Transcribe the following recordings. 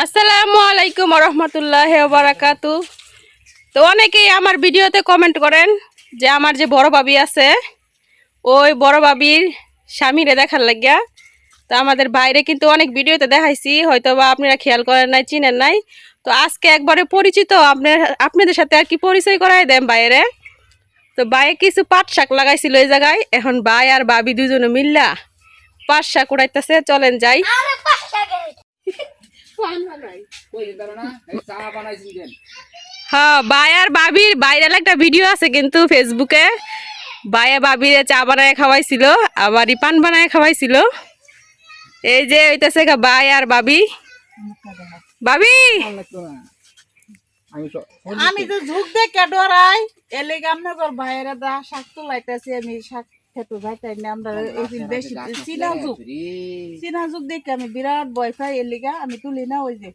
আসসালামু আলাইকুম রহমতুল্লাহ বারাকাতু। তো অনেকেই আমার ভিডিওতে কমেন্ট করেন যে আমার যে বড় ভাবি আছে ওই বড় ভাবির স্বামীরে দেখার লাগিয়া। তো আমাদের বাইরে কিন্তু অনেক ভিডিওতে দেখাইছি, হয়তো বা আপনারা খেয়াল করেন নাই, চিনেন নাই। তো আজকে একবারে পরিচিত আপনাদের সাথে আর কি পরিচয় করাই দেন বাইরে। তো বাইরে কিছু পাট শাক লাগাইছিল এই জায়গায়, এখন বাই আর ভাবি দুজনে মিল্লা পাট শাক উড়াইতেছে। চলেন যাই। হ্যাঁ, বাই আর বাবির ভাইরাল একটা ভিডিও আছে কিন্তু ফেসবুকে। বায়ে বাবির চা বানায় খাওয়াইছিল, আবার পান বানায় খাওয়াইছিল। এই যে হইতেছে বাই আর বাবি। বাবি আমি তো ঝুঁক দেখে ডরাই এলে আপনার বাইরে দা শাক তোলাইতেছি, আমি শাক খেতে যাইতাই না। আমরা বেশি চীনা ঝুঁক দেখে আমি বিরাট ভয় পাই, এলিগা আমি তুলি না। ওই যে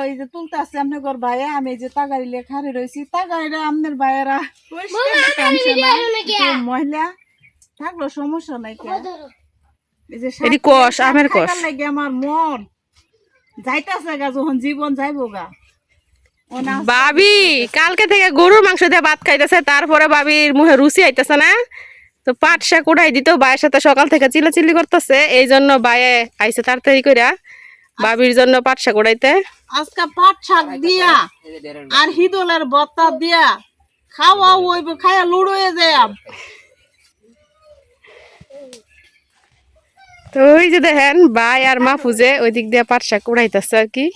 ওই যে তুলতে আসছে আপনার ভাইয়া, আমি যে তাগাড়ি খারে রয়েছি, তাগাড়িরা আপনার ভাইয়েরা মহিলা থাকলো সমস্যা নাই। লাগে আমার মন যাইতাছে গা, যখন জীবন যাইবো গা। বাবি কালকে থেকে গরুর মাংস দিয়ে ভাত খাইতেছে, তারপরে বাবির মুখে রুচি আইতেছে না। তো পাট শাক উঠাই দিত, ভাইয়ের সাথে সকাল থেকে চিল্লাচিল্লি করতেছে, এই জন্য ভাইয়ে আইসে তাড়াতাড়ি কইরা বাবির জন্য পাট শাক উঠাইতে। আজকে পাট শাক দিয়া আর হিদলের বত্তা দিয়া খাওয়া হইব, খাইয়া লুড়ুয়ে যায়। তো ওই যে দেখেন ভাই আর মাহফুজে ওই দিক দিয়ে পাট শাক উড়াইতেছে আর কি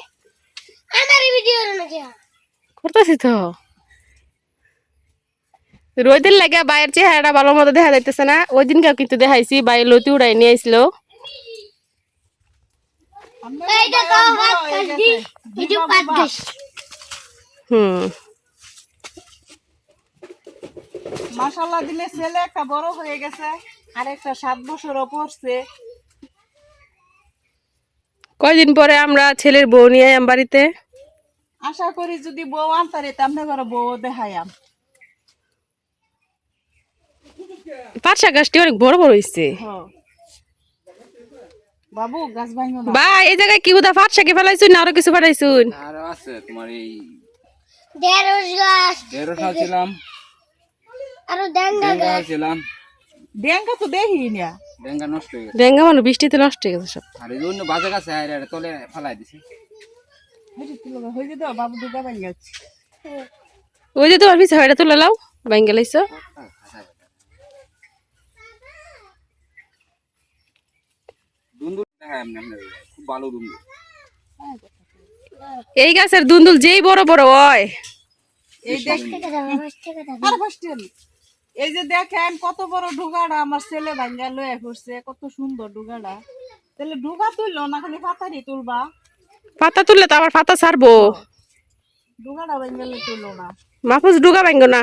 করতেছি। তো রোদের লাগে বাইরের চেহারাটা ভালো মতো দেখা যাইতেছে না। ওই দিনকেও কিন্তু দেখাইছি, বাইরে লতি উড়াই নিয়ে আসলো। মাশাআল্লাহ দিলে ছেলে একটা বড় হয়ে গেছে, আর একটা 7 বছরও পড়ছে। কয়দিন পরে আমরা ছেলের বউ নিয়ে আইম বাড়িতে। আশা করি যদি বউ আনতারে তামনে ঘরে বউ দেখাইয়াম। পাট শাক গাছটি অনেক বড় বড় হয়েছে। বাবু গাছ ভাঙো না। বা এই জায়গায় কি উদা পাট শাকে ফেলাইছুন না আরো কিছু ফেলাইছুন? আরো আছে তোমার এই ঢেঁড়স গাছ, ঢেঁড়স ছিলাম, আর ডেঙ্গা গাছ ছিলাম। ডেঙ্গা তো দেখি না, ডেঙ্গা নষ্ট হয়ে গেছে। ডেঙ্গা মানে বৃষ্টিতে নষ্ট হয়ে গেছে সব। আর এই অন্য বাজে গাছে আর তলে ফেলাই দিছে। হয়ে যেত বাবু দুগা ভাঙ যাচ্ছে। ওই যে তোমার পিছা এটা তুলে লাও, ভাঙ্গে লাইছো। দুন্দুল দেখা এমনি খুব ভালো দুন্দুল। এই গাছের দুন্দুল যেই বড় বড় হয়। এই দেখ আর বসতেন, এই যে দেখেন কত বড় ডুগাড়া আমার ছেলে ভাঙ্গা লয়ে পড়ছে, কত সুন্দর ডুগাড়া। তাহলে ডুগা তুললো না, খালি পাতারই তুলবা। পাতা তুললে তো আবার পাতা ছাড়বো। ডুগাড়া ভাঙ্গালে তুললো না। মাহফুজ ডুগা ভাঙ্গো না।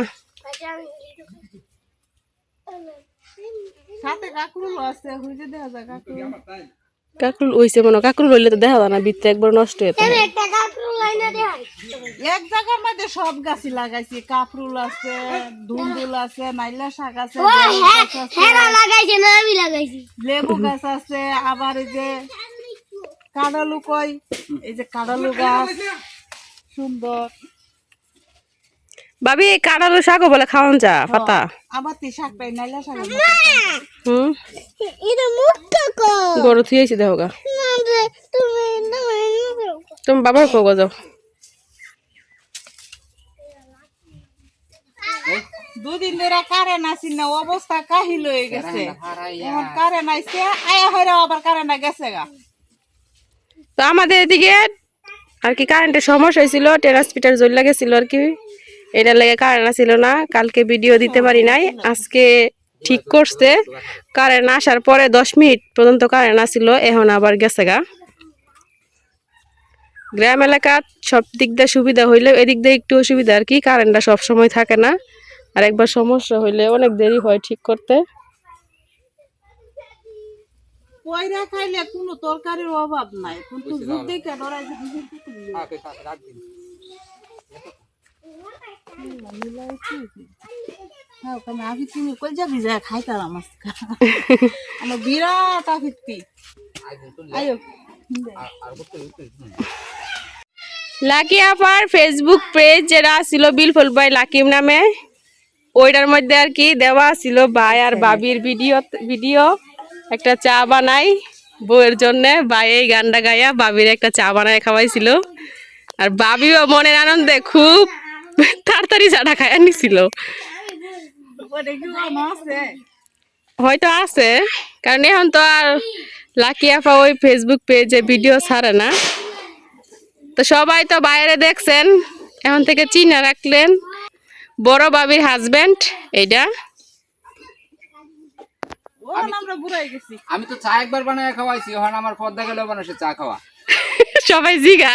সাথে কাকরুল আছে, হুইজে দেখা যায় কাকরুল। কাকরুল হইছে মনে, কাকরুল হইলে তো দেখা যায় না, বিত্তে একবার নষ্ট হয়ে যায়। একটা কাকরুল লাইনা দেয়। এক জায়গার মধ্যে সব গাছই লাগাইছি, কাকরুল আছে, ধুন্দুল আছে, নাইলা শাক আছে, হেরা লাগাইছে না আমি লাগাইছি। লেবু গাছ আছে, আবার এই যে কাঁঠালু কই, এই যে কাঁঠালু গাছ সুন্দর। ভাবি কাঁঠালো শাকও বলে খাওয়ান যা পাতা। আবার তুই শাক পাই নাইলা শাক। এটা মুখটা কো গরু থুয়েছি দেখো গা। তুমি তুমি বাবার কোগো যাও। দুদিন ধরে কারেন্ট আসি না, অবস্থা কাহিল হয়ে গেছে। এখন কারেন্ট আইছে, আয়া হইরা আবার কারেন্ট গেছে গা। তো আমাদের এদিকে আর কি কারেন্টের সমস্যা হয়েছিল, ট্রান্সমিটার জ্বলে লাগেছিল আর কি, এটার লেগে কারেন্ট আসছিল না। কালকে ভিডিও দিতে পারি নাই, আজকে ঠিক করছে। কারেন্ট আসার পরে 10 মিনিট পর্যন্ত কারেন্ট আসছিল, এখন আবার গেছে গা। গ্রাম এলাকা সব দিক দিয়ে সুবিধা হইলেও এদিক দিয়ে একটু অসুবিধা আর কি, কারেন্টটা সব সময় থাকে না, আর একবার সমস্যা হইলে অনেক দেরি হয় ঠিক করতে। পয়রা খাইলে কোনো তরকারির অভাব নাই, কিন্তু দুধ দেখে ডরাই হ্যাঁ ওখানে আফিত্তি কই যাবি যা খাইতাম আজকে আমার বিরাট আফিত্তি আয়ো লাকি আপার ফেসবুক পেজ যেটা ছিল বিলফুল বাই লাকিম নামে, ওইটার মধ্যে আর কি দেওয়া ছিল ভাই আর বাবির ভিডিও একটা চা বানাই বউয়ের জন্য, ভাই এই গানটা গাইয়া বাবির একটা চা বানায় খাওয়াইছিল। আর বাবিও মনের আনন্দে খুব তাড়াতাড়ি চাটা খাইয়া নিছিল। হয়তো আছে, কারণ এখন তো আর লাকি আপা ওই ফেসবুক পেজে ভিডিও ছাড়ে না। তো সবাই তো বাইরে দেখছেন, এখন থেকে চিনে রাখলেন বড় বাবির হাজবেন্ড এইটা। আমরা বুড়াই গেছি। আমি তো চা একবার বানায় খাওয়াইছি, এখন আমার পদ্মা গেলেও বানাইছে চা খাওয়া। সবাই জিগা,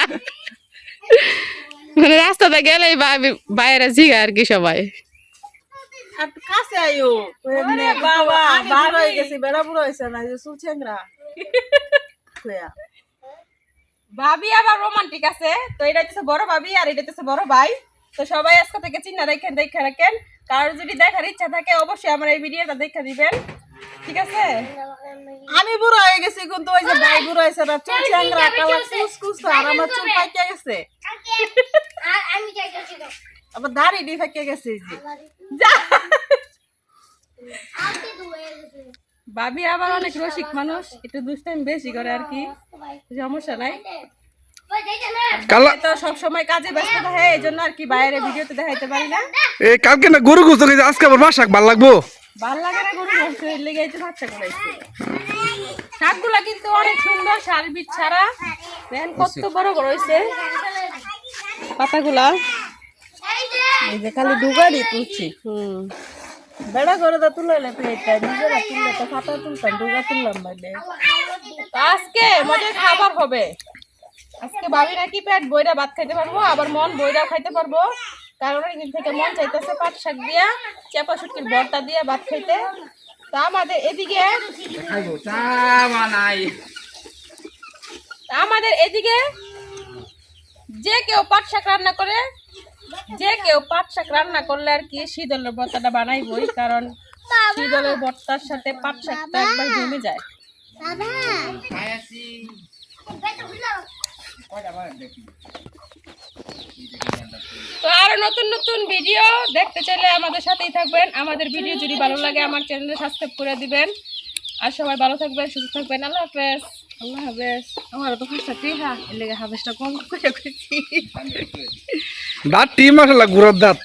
মানে রাস্তাতে গেলেই বাইরে জিগা আর কি সবাই। আর কাছে আইও বাবা বার হয়ে গেছি, বেড়া বুড়া হয়েছে না যে সুচেংরা ভাবি আবার রোমান্টিক আছে, তো এটা হচ্ছে বড় ভাবি আর এটা হচ্ছে বড় ভাই। তো সবাই আজকে থেকে চিন্তা দেখে রাখেন, কারোর যদি দেখার ইচ্ছা থাকে অবশ্যই আমার এই ভিডিওটা দেখে দিবেন, ঠিক আছে? আমি বুড়া হয়ে গেছি, কিন্তু ওই যে ভাই বুড়া হয়েছে না, চুল চ্যাংরা কালা কুচকুচ, আর আমার চুল পাইকে গেছে, আমি চাইতেছি তো আবার দাড়ি দিয়ে পাইকে গেছে। আজকে দুয়ে গেছে ভাবি আবার অনেক রসিক মানুষ, একটু দুষ্টাইম বেশি করে আর কি, সমস্যা নাই। ওই যাইতে না তো সব সময় কাজে ব্যস্ত থাকে, এই জন্য আর কি বাইরে ভিডিওতে দেখাইতে পারি না। এই কালকে না গরু গোস্ত খেয়েছি, আজকে আবার মাছ শাক ভাল লাগবো। ভাল লাগে না গরু মাংস, এর লেগে এই যে বাচ্চা করাইছে। শাকগুলা কিন্তু অনেক সুন্দর, সারবিট ছাড়া, দেখেন কত বড় বড় হয়েছে পাতাগুলা। এই যে খালি ডুগারি তুলছি, বেড়া করে তো তুলে নিজেরা তুললে তো ফাটা তুলতাম, ডুগা তুললাম বাইরে। তো আজকে মজার খাবার হবে, আজকে ভাবি নাকি পেট বইরা ভাত খাইতে পারবো, আবার মন বইরাও খাইতে পারবো, কারণ অনেকদিন থেকে মন চাইতেছে পাট শাক দিয়া চেপা শুটকির ভর্তা দিয়া ভাত খাইতে। তা আমাদের এদিকে খাইবো চা বানাই। যে কেউ পাট শাক রান্না করলে আর কি শীতলের ভর্তাটা বানাইবই, কারণ শীতলের ভর্তার সাথে পাট শাকটা একবার জমে যায়। বাবা খাইছি বেটা বুঝলাম তো আরো নতুন নতুন ভিডিও দেখতে চাইলে আমাদের সাথেই থাকবেন। আমাদের ভিডিও যদি ভালো লাগে আমার চ্যানেলে সাবস্ক্রাইব করে দিবেন। আর সবাই ভালো থাকবেন, সুস্থ থাকবেন। আল্লাহ হাফেজ। আল্লাহ হাফেজ। আমার তো খুশি টিহা, এর লেগে হাফেজটা কম করে কইছি। দাঁত টি মাসাল্লাহ গুড়ার দাঁত।